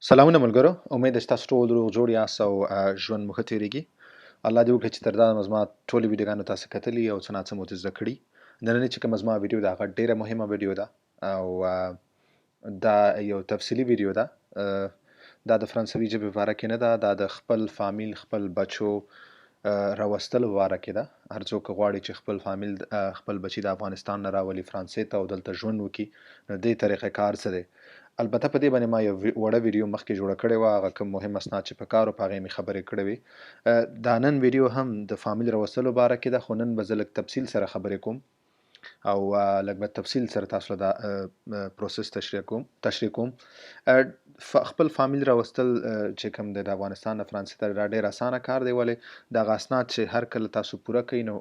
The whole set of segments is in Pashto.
سلامونه ملګرو، امید ده چې تاسو ټول روغ جوړ یاست او ژوند مو ښه تېرېږي. الله دې وکړي چې تر دا دمه زما ټولې ویډیوګانې تاسو کتلي او څه ناڅه مو ترې زده کړي. نننۍ چې کومه زما ویډیو ده هغه ډېره مهمه ویډیو ده او دا یو تفصیلي ویډیو ده. دا د فرانسوي ژبې په باره کې نه ده، دا د خپل فامیل خپل بچو راوستلو په باره کې ده. هر څوک غواړي چې خپل فامیل خپل بچي د افغانستان نه راولي فرانسې ته او دلته ژوند وکړي. نو دې طریقې کار څه دی؟ البته په دې باندې ما یو وړه ویډیو مخکې جوړه کړې وه، هغه کوم مهم اسناد چې په کار وو په هغې مې خبرې کړې وې. دا نن ویډیو هم د فامیل راوستلو باره کې ده، خو نن به زه لږ تفصیل سره خبرې کوم او لږ به تفصیل سره تاسو ته دا پروسس تشریح کوم. خپل فامیل راوستل چې کوم دی د افغانستان نه فرانسې ته دا ډېر اسانه کار دی، ولې دغه اسناد چې هر کله تاسو پوره کوئ نو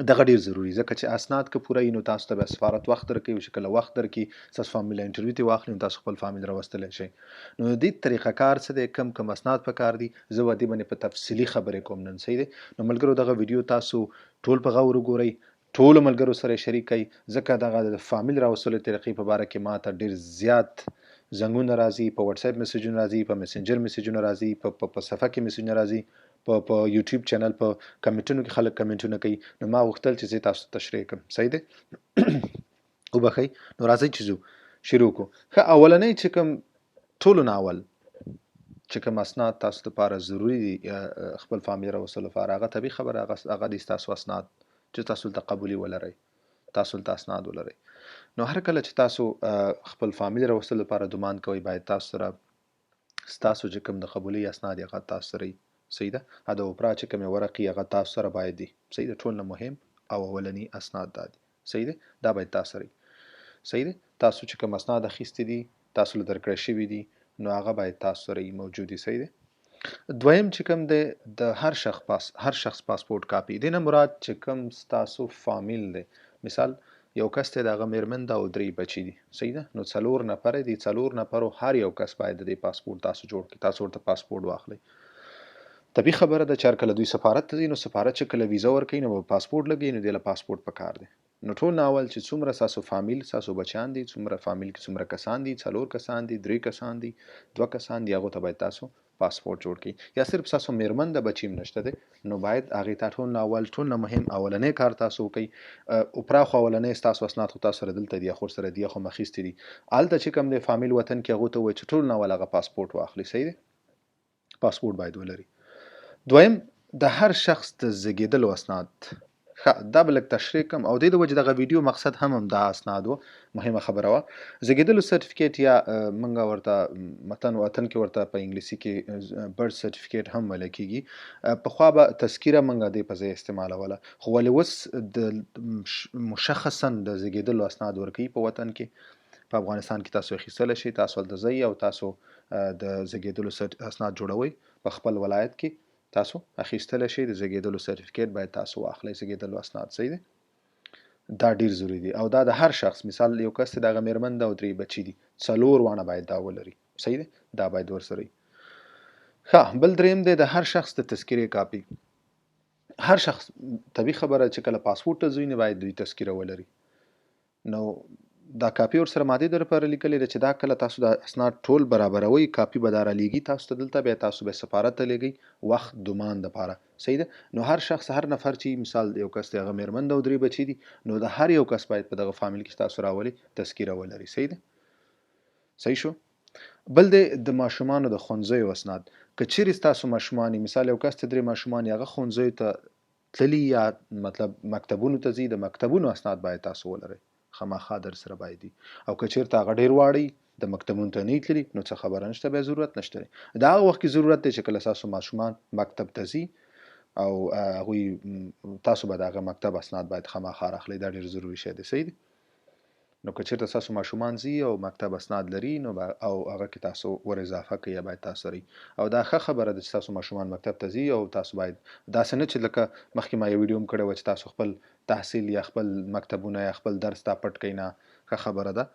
دغه ډیر ضروری، ځکه چې اسناد که پوره وي نو تاسو ته به سفارت وخت درکوي، چې کله وخت درکړي ستاسو فامیل انټرویو ته واخلي نو تاسو خپل فامیل راوستلی شئ. نو د دې طریقه کار څه دی، کم اسناد پکار دي، زه به دې باندې په تفصیلي خبرې کوم نن. صحیح دی؟ نو ملګرو دغه ویډیو تاسو ټول په غور وګورئ، ټولو ملګرو سره شریک کړئ، ځکه دغه د فامیل راوستلو طریقې په باره کې ما ته ډېر زیات زنګونه راځي، په واتساپ میسیجونه راځي، په میسنجر میسیجونه راځي، په صفحه کې میسیجونه راځي، په یوټیوب چینل په کمنټونو کې خلک کمنټونه کوي. نو ما غوښتل چې زه تاسو ته تشریح کړم. صحیح دی؟ وبښئ. نو راځئ چې ځو شروع کړو. ښه، اولنی چې کوم ټولو نه اول چې کوم اسناد تاسو لپاره ضروري دي خپل فامیل راوستلو لپاره، هغه طبیعي خبره هغه دي ستاسو اسناد چې تاسو ته قبولي ولرئ، تاسو ته اسناد ولرئ. نو هر کله چې تاسو خپل فامیل راوستلو لپاره ډمان کوئ باید تاسو سره ستاسو چې کوم د قبولي اسناد هغه تاسو سره وي. صحیح ده؟ د اوپرا چې کومې ورقې هغه تاسو سره باید دي. صحیح ده؟ ټول نه مهم او اولني اسناد دا دي. صحیح ده؟ دا باید تاسو سره وي. صحیح ده؟ تاسو چې کوم اسناد اخیستي دي تاسو له درکړی شوي دي نو هغه باید تاسو سره موجود وي. صحیح ده؟ دویم چې کوم دی د هر شخص پاسپورت کاپي. دې نه مراد چې کوم ستاسو فامیل دی، مثال یو کس ته دغه میرمن ده او 3 بچي دي. صحیح ده؟ نو 4 نفره دي، 4 نفرو هر یو کس باید د پاسپورت تاسو جوړ کړي، تاسو ورته پاسپورت واخلئ. طبیعي خبره ده چې هر کله دوی سفارت ته ځي نو سفارت چې کله ویزه ورکوي نو پاسپورت لګوي، نو دې له پاسپورت پکار دی. نو ټول نه اول چې څومره ستاسو فامیل ستاسو بچیان دي، څومره فامیل کې څومره کسان دي، 4 کسان دي، 3 کسان دي، 2 کسان دي، هغو ته باید تاسو پاسپورت جوړ کړئ. یا صرف ستاسو میرمن د بچیم نشته دی نو باید هغې ته ټول نه اول ټول نه مهم اولنی کار تاسو وکئ. اوپرا خو اولنی ستاسو اسناد خو تاسو سره دلته دي، خو سره دي، خو اخیستي دي. هلته چې کوم دی فامیل وطن کې هغو ته ووایئ چې ټول نه اول هغه پاسپورت واخلي. صحیح دی؟ پاسپورت باید ولري. دویم د هر شخص د زیږېدلو اسناد. دا به لږ تشریح کړم او د دې وجې دغه ویډیو مقصد هم دا اسناد و. مهمه خبره وه زیږېدلو سرټیفیکیټ یا موږ ورته وطن کې ورته په انګلیسي کې برث سرټیفیکیټ هم ویلی کېږي. پخوا به تذکیره موږ دې په ځای استعمالوله، خو ولې اوس د مشخصا د زیږېدلو اسناد ورکوي په وطن کې. په افغانستان کې تاسو اخیستلی شئ، تاسو هلته ځئ او تاسو د زیږېدلو اسناد جوړوئ په خپل ولایت کې، تاسو اخیستلی شئ. د زیږېدلو سرټیفیکیټ باید تاسو واخلئ، زیږېدلو اسناد. صحیح دی؟ دا ډیر ضروری دی او دا د هر شخص، مثال یو کس ته دغه میرمن ده او 3 بچي دي، 4 واړه باید دا ولري. صحیح دی؟ دا باید ورسره وي. ښه، بل دریم دی د هر شخص د تذکرې کاپي. هر شخص طبیعي خبره چې کله پاسپورت ته ځي نو باید دوی تذکره ولري. نو دا کاپي ورسره مادې در لپاره لیکلې ده چې دا کله تاسو د اسناد ټول برابروئ کاپي به دا رالیږي تاسو ته دلته، بیا تاسو به سفارت ته لیږئ وخت ډمان دپاره. صحیح ده؟ نو هر شخص هر نفر چې مثال یو کس د هغه میرمن ده او 3 بچي دي نو د هر یو کس باید په دغه فامیل کې تاسو راولي تذکره ولري. صحیح ده؟ صحیح شو؟ بل د ماشومانو د ښوونځیو اسناد. که چیرې ستاسو ماشومان مثال یو کس ته 3 ماشومان هغه ښوونځیو ته تللي یا مطلب مکتبونو ته ځي، د مکتبونو اسناد باید تاسو ولرئ، خامخا در سره باید دي. او که چیرته هغه ډېر واړه د مکتبونو ته نه تللي نو څه خبره نشته، بیا ضرورت نشته دی. دا هغه وخت کې ضرورت دی چې کله ستاسو ماشومان مکتب ته ځي او هغوی تاسو به د هغه مکتب اسناد باید خامخا راخلئ. دا ډېر ضروري شی دی. صحیح دی؟ نو که چیرته ستاسو ماشومان ځي او مکتب اسناد لري نو او هغه کې تاسو ور اضافه کوئ باید تاسو سره او دا ښه خبره ده چې تاسو ماشومان مکتب ته ځي او تاسو باید داسې نه چې لکه مخکې ما یو ویډیو هم کړی وه چې تاسو خپل تحصیل یا خپل مکتبونه یا خپل درس دا پټ کوئ. نه، ښه خبره ده.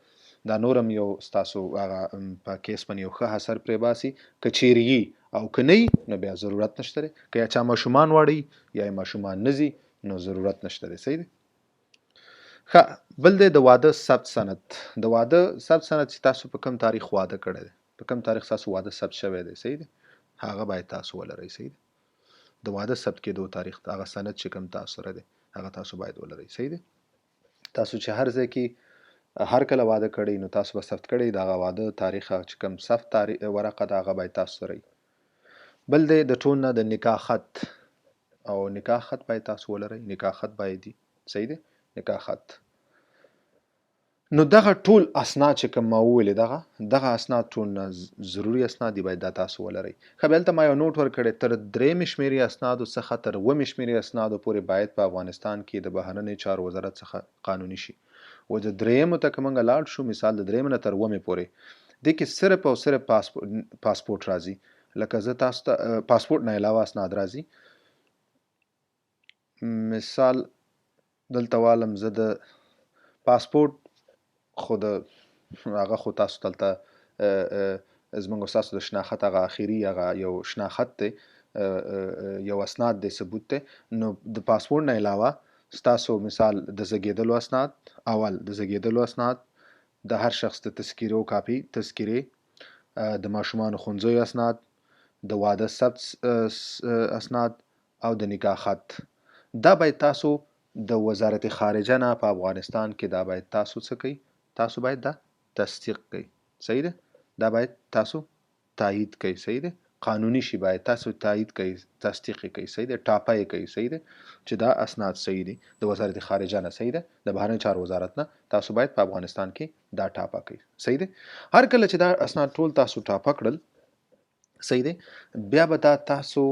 دا نورم یو ستاسو هغه په کیس باندې یو ښه اثر پرې باسي. که چیرې یي او که نه یي نو بیا ضرورت نشته دی. که یا چا ماشومان واړه یا ماشومان نه ځي نو ضرورت نشته دی. صحیح دی؟ ښه، بل دی د واده ثبت سند. د واده ثبت سند چې تاسو په کوم تاریخ واده کړی دی. په کوم تاریخ تاسو واده ثبت شوی دی صحیح دی هغه باید تاسو ولرئ صحیح دی د واده ثبت کېدو تاریخ هغه سند چې کوم تاسو سره دی هغه تاسو باید ولرئ صحیح دی تاسو چې هر ځای کې هر کله واده کړی نو تاسو به ثبت کړی دغه واده تاریخ چې کوم ثبت تاریخ ورقه ده هغه باید تاسو سره بل دی د ټول نه د نکاح خط او نکاح خط باید تاسو ولرئ نکاح خط باید صحیح دی نکاح خط نو دغه ټول اسناد چې کوم ما وویلې دغه اسناد ټول ضروري اسناد دي باید دا تاسو ولرئ ښه بیا هلته ما یو نوټ ورکړی تر 3 شمېرې اسنادو څخه تر 9 شمېرې اسنادو پورې باید په افغانستان کې د بهرنیو چارو وزارت څخه قانوني شي و د درېیمو ته که موږ لاړ شو مثال د درېیمو نه تر 9 پورې دې کې صرف او صرف پاسپورټ راځي لکه زه تاسو ته پاسپورټ نه علاوه اسناد راځي مثال دلته والم زه د پاسپورټ خو د هغه خو تاسو دلته زموږ ستاسو د شناخت هغه اخري هغه یو شناخت دی یو اسناد دی ثبوت دی نو د پاسپورټ نه علاوه ستاسو مثال د زیږیدلو اسناد اول د زیږیدلو اسناد د هر شخص د تذکیرو کاپي تذکیرې د ماشومانو ښوونځیو اسناد د واده ثبت اسناد او د نکاح خط دا باید تاسو د وزارت خارجه نه په افغانستان کې دا باید تاسو څه کوي تاسو باید دا تصدیق کوي صحیح ده دا باید تاسو تایید کوي صحیح ده قانوني شي باید تاسو تایید کوي تصدیق کوي صحیح ده ټاپه کوي صحیح ده چې دا اسناد صحیح دي د وزارت خارجه نه صحیح ده د بهرنیو چارو وزارت نه تاسو باید په افغانستان کې دا ټاپه کوي صحیح ده هر کله چې دا اسناد ټول تاسو ټاپه کړل صحیح ده بیا به دا تاسو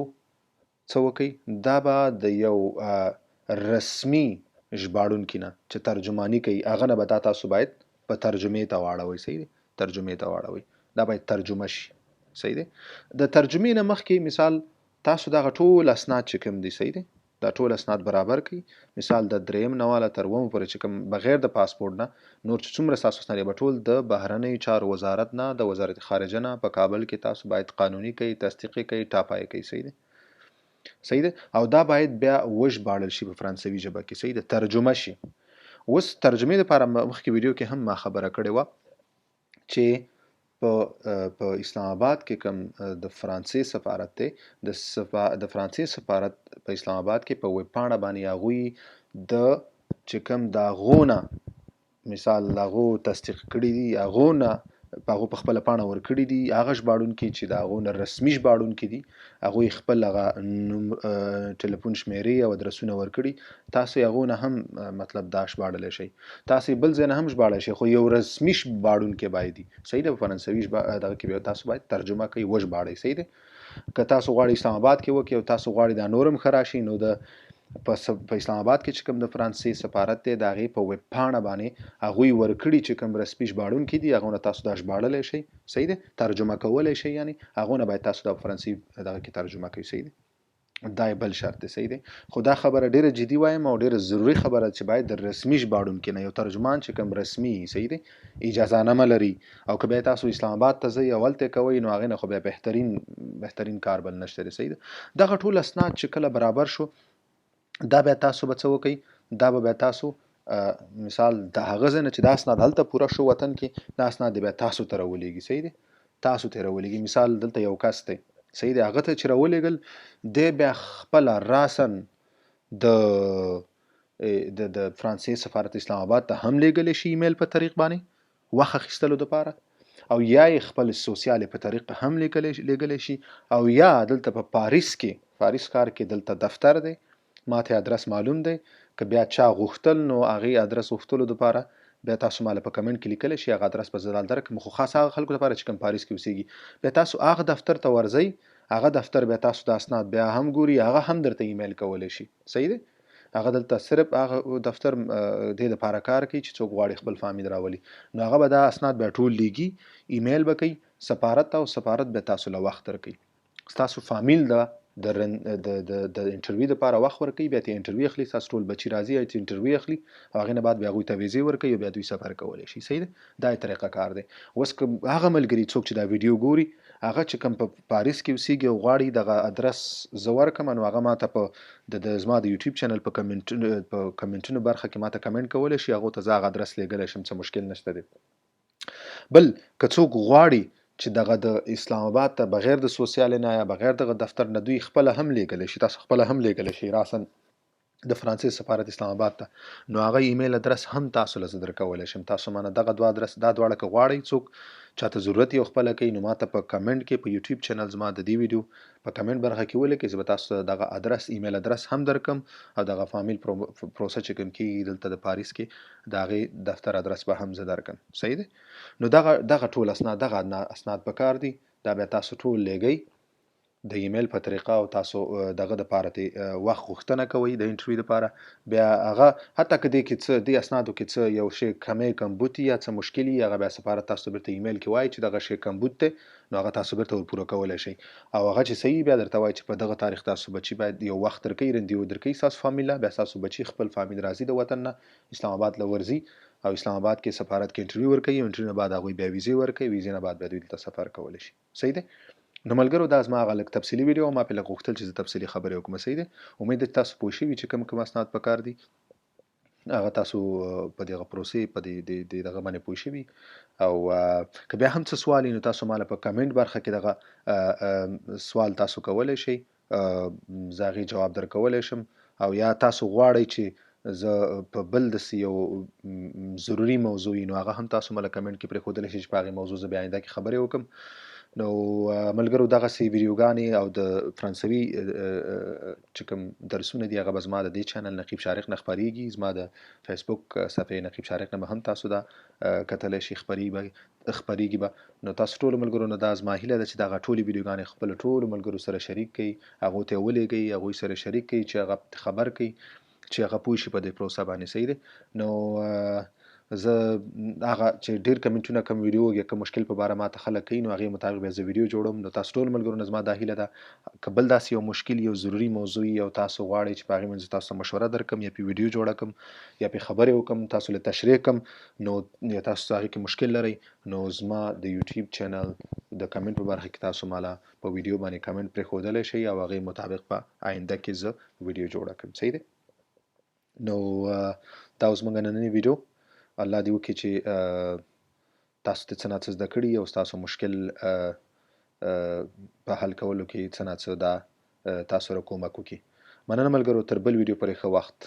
څه وکړئ دا به د یو رسمي ژباړونکي نه چې ترجماني کوي هغه نه به دا تاسو باید په ترجمې ته واړوئ صحیح ده ترجمې ته واړوئ دا باید ترجمه شي صحیح ده د ترجمې نه مخکې مثال تاسو دغه ټول اسناد چې کوم دي صحیح ده دا ټول اسناد برابر کړئ مثال د درېیم نه واله تر 9 پورې چې کوم بغیر د پاسپورټ نه نور چې څومره ستاسو اسناد به ټول د بهرنیو چارو وزارت نه د وزارت خارجه نه په کابل کې تاسو باید قانوني کوي تصدیق کوي ټاپه کوي صحیح ده او دا باید بیا وژباړل شي په فرانسوي ژبه کې صحیح ده ترجمه شي اوس ترجمې لپاره مخکې ویډیو کې هم ما خبره کړې وه چې په اسلام آباد کې کوم د فرانسې سفارت دی د فرانسې سفارت په اسلام آباد کې په ویب پاڼه باندې هغوی د چې کوم د هغونه مثال هغو تصدیق کړي دي هغونه هغو په خپله پاڼه ورکړي دي هغه ژباړونکي چې د هغونه رسمي ژباړونکي دي هغوی خپل هغه ټلیفون شمیرې او ادرسونه ورکړي تاسو هغونه هم مطلب دا ژباړلی شئ تاسو بل ځای نه هم ژباړلی شئ خو یو رسمي ژباړونکی باید وي صحیح ده په فرانسوي دغه کې تاسو باید ترجمه کوئ وژباړئ صحیح ده که تاسو غواړئ اسلام آباد کې وکړئ او تاسو غواړئ دا نور هم ښه راشي نو د په اسلام آباد کې چې کوم د فرانسې سفارت دی د هغې په ویب پاڼه باندې هغوی ورکړي چې کوم رسمي ژباړونکي دي هغونه تاسو دا ژباړلی شئ صحیح دی ترجمه کولی شئ یعنې هغونه باید تاسو د فرانسې دغه کې ترجمه کوئ صحیح دی دا بل شرط دی صحیح دی خو دا خبره ډیره جدي وایم او ډیره ضروري خبره چې باید د رسمي ژباړونکي نه یو ترجمان چې کوم رسمي صحیح دی اجازه نامه لري او که بیا تاسو اسلام آباد ته ځئ او هلته کوئ نو هغې نه خو بیا بهترین کار بل نشته دی صحیح دی دغه ټول اسناد چې کله برابر شو دا بیا تاسو به څه وکئ دا به بیا تاسو مثال د هغه ځای نه چې دا اسناد هلته پوره شو وطن کې دا اسناد بیا تاسو ته راولېږي صحیح دی تاسو ته راولېږي مثال دلته یو کس دی صحیح دی هغه ته چې راولېږل دی بیا خپله راسن د فرانسې سفارت اسلام آباد ته هم لیږلی شي ایمیل په طریق باندې وخت اخیستلو دپاره او یا یې خپل سوسیال په طریق هم لیږلی شي او یا دلته په پاریس ښار کې دلته دفتر دی ماته ادرس معلوم دی که بیا چا غوښتل نو هغې ادرس غوښتلو دپاره بیا تاسو ماله په کمنټ کې لیکلی شي هغه ادرس به زه دلته درکړم خو خاص هغه خلکو دپاره چې کوم پاریس کې اوسېږي بیا تاسو هغه دفتر ته ورځئ هغه دفتر بیا تاسو د اسناد بیا هم ګوري هغه هم درته ایمیل کولی شي صحیح دی هغه دلته صرف هغه دفتر دې دپاره کار کوي چې څوک غواړي خپل فامیل راولي نو هغه به دا اسناد بیا ټول لیږي ایمیل به کوي سفارت ته او سفارت به تاسو له وخت درکوي ستاسو فامیل د انټرویو دپاره وخت ورکوي بیا ته انټرویو اخلي ستاسو ټول بچي راځي چې انټرویو اخلي او هغې نه بعد بیا هغوی ته ویزې ورکوي او بیا دوی سفر کولی شي صحیح ده دا یې طریقه کار دی اوس که هغه ملګري څوک چې دا ویډیو ګوري هغه چې کوم په پاریس کې اوسېږي او غواړي دغه ادرس زه ورکړم نو هغه ماته په زما د یوټیوب چینل په کمنټونو برخه کې ماته کمنټ کولی شي هغو ته زه هغه ادرس لیږلی شم څه مشکل نشته دی بل که څوک غواړي چې دغه د اسلام آباد ته بغیر د سوسیال نه یا بغیر دغه دفتر نه دوی خپل هم لیږلی شي، تاسو خپل هم لیږلی شي راسن د فرانسې سفارت اسلام آباد ته، نو هغه ایمیل ادرس هم تاسو له زه درکولی شم. تاسو مانه دغه دوه ادرس دا دواړه که غواړئ څوک چاته ضرورت یې خپله کوي نو ماته په کمنټ کې په یوټیوب چینل زما د دې ویډیو په کمنټ برخه کې ولیکئ، زه به تاسو ته دغه ادرس ایمیل ادرس هم درکم او دغه فامیل پروسه چې کوم کېږي دلته د پاریس کې د هغې دفتر ادرس به هم زه درکم. صحیح دی؟ نو دغه ټول اسناد دغه اسناد پکار دي، دا بیا تاسو ټول لیږئ د ایمیل په طریقه او تاسو دغه د پاره وخت غوښتنه کوئ د انټرویو لپاره. بیا هغه حتی که دې کې څه دې اسنادو کې څه یو شی کمی کمبود یا څه مشکل وي، هغه بیا سفارت تاسو بیرته ایمیل کې وایي چې دغه شی کمبود دی، نو هغه تاسو بیرته ورپوره کولی شئ. او هغه چې صحیح بیا درته وایي چې په دغه تاریخ تاسو بچي باید یو وخت درکوي، رندیو درکوي ستاسو فامیل له، بیا ستاسو بچي خپل فامیل راځي د وطن نه اسلام آباد له ورځي او اسلام آباد کې سفارت کې انټرویو ورکوي، انټرویو نه بعد هغوی بیا ویزې ورکوي، ویزې نه بعد بیا دوی دلته سفر کولی شي. صحیح دی؟ نو ملګرو دا زما هغه لږ تفصیلي ویډیو ما پې لږ غوښتل چې زه تفصیلي خبرې وکړم. صحیح دی؟ امید ده چې تاسو پوه شوي چې کوم اسناد پکار دي هغه تاسو په دغه پروسې په دغه باندې پوه شوي، او که بیا هم څه سوال نو تاسو ماله په کمنټ برخه کې دغه سوال تاسو کولی شئ، زه هغې جواب درکولی شم. او یا تاسو غواړئ چې زه په بل داسې یو ضروري موضوع نو هغه هم تاسو ماله کمنټ کې پرېښودلی شئ چې په هغې موضوع زه بیا آینده کې خبرې وکړم. نو ملګرو دغسې ویډیوګانې او د فرانسوي چې کوم درسونه دي هغه به زما د دې چینل نقیب شارق نه خپرېږي، زما د فیسبوک صفحې نقیب شارق نه به هم تاسو دا کتلی شئ، خپرېږي به. نو تاسو ټولو ملګرو نه دا زما هیله ده چې دغه ټولې ویډیوګانې خپلو ټولو ملګرو سره شریک کړئ، هغو ته یې ولېږئ، هغوی سره شریک کړئ چې هغه خبر کړئ چې هغه پوه شي په دې پروسه باندې. صحیح دی؟ نو زه هغه چې ډېر کمنټونه کوم ویډیو یا کوم مشکل په باره ماته خلک کوي نو هغې مطابق بیا زه ویډیو جوړوم. نو تاسو ټول ملګرو نه زما دا هیله ده که بل داسې یو مشکل یو ضروري موضوع او تاسو غواړئ چې په هغې باندې تاسو ته مشوره درکړم یا پې ویډیو جوړه کړم یا پې خبرې وکړم، تاسو له تشریح کړم، نو یا تاسو هغې کې مشکل لرئ نو زما د یوټیوب چینل د کمنټ په برخه کې تاسو ماله په ویډیو باندې کمنټ پرېښودلی شئ او هغې مطابق په آینده کې زه ویډیو جوړه کړم. صحیح دی؟ نو دا اوس زموږ نننی ویډیو. الله دې وکړي چې تاسو ته څه نه څه زده کړي او ستاسو مشکل په حل کولو کې څه نه څه دا تاسو سره کومک وکړي. مننه ملګرو، تر بل ویډیو پورې ښه وخت.